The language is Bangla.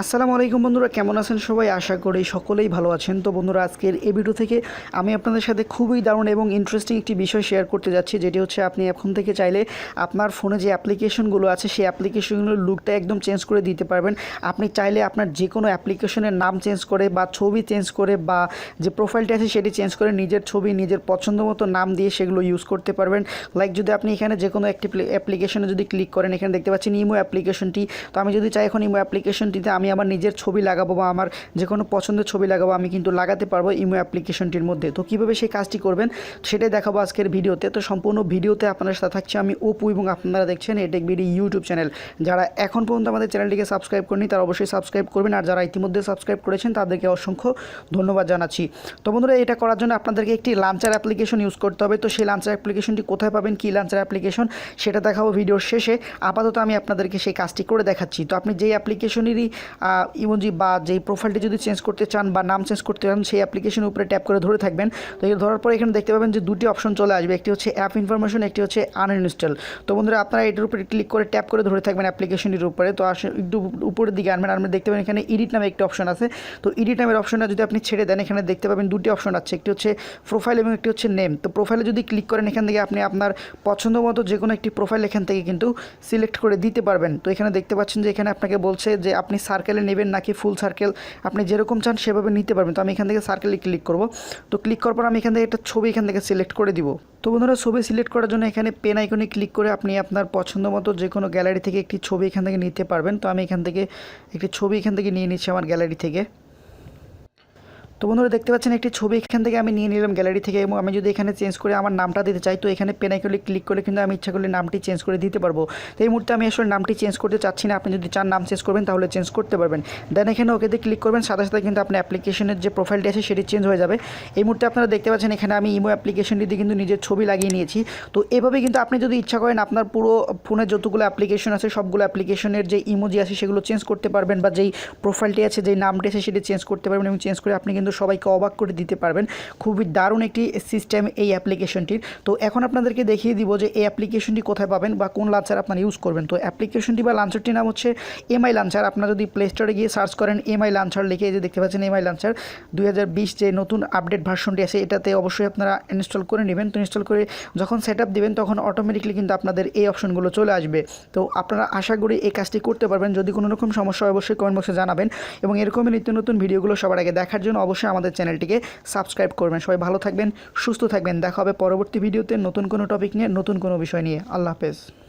আসসালামু আলাইকুম বন্ধুরা, কেমন আছেন সবাই? আশা করি সকলেই ভালো আছেন। তো বন্ধুরা, আজকের এই ভিডিও থেকে আমি আপনাদের সাথে খুবই দারুণ এবং ইন্টারেস্টিং একটি বিষয় শেয়ার করতে যাচ্ছি, যেটি হচ্ছে আপনি এখন থেকে চাইলে আপনার ফোনে যে অ্যাপ্লিকেশনগুলো আছে সেই অ্যাপ্লিকেশনগুলোর লুকটা একদম চেঞ্জ করে দিতে পারবেন। আপনি চাইলে আপনার যে কোনো অ্যাপ্লিকেশনের নাম চেঞ্জ করে বা ছবি চেঞ্জ করে বা যে প্রোফাইলটা আছে সেটি চেঞ্জ করে নিজের ছবি নিজের পছন্দ মতো নাম দিয়ে সেগুলো ইউজ করতে পারবেন। লাইক যদি আপনি এখানে যে কোনো একটি অ্যাপ্লিকেশনে যদি ক্লিক করেন, এখানে দেখতে পাচ্ছেন ইমো অ্যাপ্লিকেশনটি। তো আমি যদি চাই এখন ইমো অ্যাপ্লিকেশনটিতে আমি আমার নিজের ছবি লাগাবো বা আমার যে কোনো পছন্দের ছবি লাগাবো, আমি কিন্তু লাগাতে পারবো ইমো অ্যাপ্লিকেশনটির মধ্যে। তো কীভাবে সেই কাজটি করবেন সেটাই দেখাবো আজকের ভিডিওতে। তো সম্পূর্ণ ভিডিওতে আপনাদের সাথে থাকছে আমি অপু, এবং আপনারা দেখছেন এটেক বিডি ইউটিউব চ্যানেল। যারা এখন পর্যন্ত আমাদের চ্যানেলটিকে সাবস্ক্রাইব করেনি তারা অবশ্যই সাবস্ক্রাইব করবেন, আর যারা ইতিমধ্যে সাবস্ক্রাইব করেছেন তাদেরকে অসংখ্য ধন্যবাদ জানাচ্ছি। তো বন্ধুরা, এটা করার জন্য আপনাদেরকে একটি লাঞ্চার অ্যাপ্লিকেশন ইউজ করতে হবে। তো সেই লাঞ্চার অ্যাপ্লিকেশনটি কোথায় পাবেন, কী লাঞ্চার অ্যাপ্লিকেশন সেটা দেখাবো ভিডিওর শেষে। আপাতত আমি আপনাদেরকে সেই কাজটি করে দেখাচ্ছি। তো আপনি যেই অ্যাপ্লিকেশনেরই ইমোজি বা যেই প্রোফাইলটি যদি চেঞ্জ করতে চান বা নাম চেঞ্জ করতে চান, সেই অ্যাপ্লিকেশনের উপরে ট্যাপ করে ধরে থাকবেন। তো এই ধরার পর এখানে দেখতে পাবেন যে দুটি অপশন চলে আসবে, একটি হচ্ছে অ্যাপ ইনফরমেশন, একটি হচ্ছে আনইনস্টল। তো বন্ধুরা, আপনারা এটার উপরে ক্লিক করে ট্যাপ করে ধরে থাকবেন অ্যাপ্লিকেশনটির উপরে। তো একটু উপরের দিকে আনবেন, আর দেখতে পাবেন এখানে এডিট নামে একটি অপশন আছে। তো এডিট নামের অপশনটা যদি আপনি ছেড়ে দেন, এখানে দেখতে পাবেন দুটি অপশন আছে, একটি হচ্ছে প্রোফাইল এবং একটি হচ্ছে নেম। তো প্রোফাইলে যদি ক্লিক করেন, এখান থেকে আপনি আপনার পছন্দ মতো যে কোনো একটি প্রোফাইল এখান থেকে কিন্তু সিলেক্ট করে দিতে পারবেন। তো এখানে দেখতে পাচ্ছেন যে এখানে আপনাকে বলছে যে আপনি সার্কেলে নেবেন নাকি ফুল সার্কেল, আপনি যেরকম চান সেভাবে নিতে পারবেন। তো আমি এখান থেকে সার্কেলে ক্লিক করব। তো ক্লিক করার পর আমি এখান থেকে একটা ছবি এখান থেকে সিলেক্ট করে দিব। তো বন্ধুরা, ছবি সিলেক্ট করার জন্য এখানে পেন আইকনে ক্লিক করে আপনি আপনার পছন্দ মতো যে কোনো গ্যালারি থেকে একটি ছবি এখান থেকে নিতে পারবেন। তো আমি এখান থেকে একটি ছবি এখান থেকে নিয়ে নিচ্ছি আমার গ্যালারি থেকে। তো বন্ধুরা, দেখতে পাচ্ছেন একটি ছবি এখান থেকে আমি নিয়ে নিলাম গ্যালারি থেকে, এবং আমি যদি এখানে চেঞ্জ করে আমার নামটা দিতে চাই, তো এখানে পেন আইকনে ক্লিক করে কিন্তু আমি ইচ্ছা করলে নামটি চেঞ্জ করে দিতে পারবো। তো এই মুহূর্তে আমি আসলে নামটি চেঞ্জ করতে চাচ্ছি না। আপনি যদি চান নাম চেঞ্জ করবেন তাহলে চেঞ্জ করতে পারবেন। দেন এখানে ওকেতে ক্লিক করবেন, সাথে সাথে কিন্তু আপনার অ্যাপ্লিকেশনের যে প্রোফাইলটি আছে সেটি চেঞ্জ হয়ে যাবে। এই মুহূর্তে আপনারা দেখতে পাচ্ছেন এখানে আমি ইমো অ্যাপ্লিকেশনটিতে কিন্তু নিজের ছবি লাগিয়ে নিয়েছি। তো এভাবে কিন্তু আপনি যদি ইচ্ছা করেন আপনার পুরো ফোনে যতগুলো অ্যাপ্লিকেশন আছে সবগুলো অ্যাপ্লিকেশনের যে ইমোজি আছে সেগুলো চেঞ্জ করতে পারবেন, বা যেই প্রোফাইলটি আছে যেই নামটি আছে সেটি চেঞ্জ করতে পারবেন, এবং চেঞ্জ করে আপনি কিন্তু সবাইকে অবাক করে দিতে পারবেন। খুবই দারুণ একটি সিস্টেম এই অ্যাপ্লিকেশনটির। তো এখন আপনাদেরকে দেখিয়ে দিব যে এই অ্যাপ্লিকেশনটি কোথায় পাবেন বা কোন লাঞ্চার আপনারা ইউজ করবেন। তো অ্যাপ্লিকেশনটি বা লাঞ্চারটির নাম হচ্ছে এমআই লাঞ্চার। আপনারা যদি প্লে স্টোরে গিয়ে সার্চ করেন এমআই লাঞ্চার লিখে, এই যে দেখতে পাচ্ছেন এমআই লাঞ্চার 2020 যে নতুন আপডেট ভার্সনটি আছে এটাতে অবশ্যই আপনারা ইনস্টল করে নেবেন। তো ইনস্টল করে যখন সেট আপ দেবেন তখন অটোমেটিকলি কিন্তু আপনাদের এই অপশনগুলো চলে আসবে। তো আপনারা আশা করি এই কাজটি করতে পারবেন। যদি কোনো রকম সমস্যা হয় অবশ্যই কমেন্ট বক্সে জানাবেন, এবং এরকমই নিত্য নতুন ভিডিওগুলো সবার আগে দেখার জন্য অবশ্যই আমাদের চ্যানেলটিকে সাবস্ক্রাইব করবেন। সবাই ভালো থাকবেন, সুস্থ থাকবেন। দেখা হবে পরবর্তী ভিডিওতে নতুন কোনো টপিক নিয়ে, নতুন কোনো বিষয় নিয়ে। আল্লাহ হাফেজ।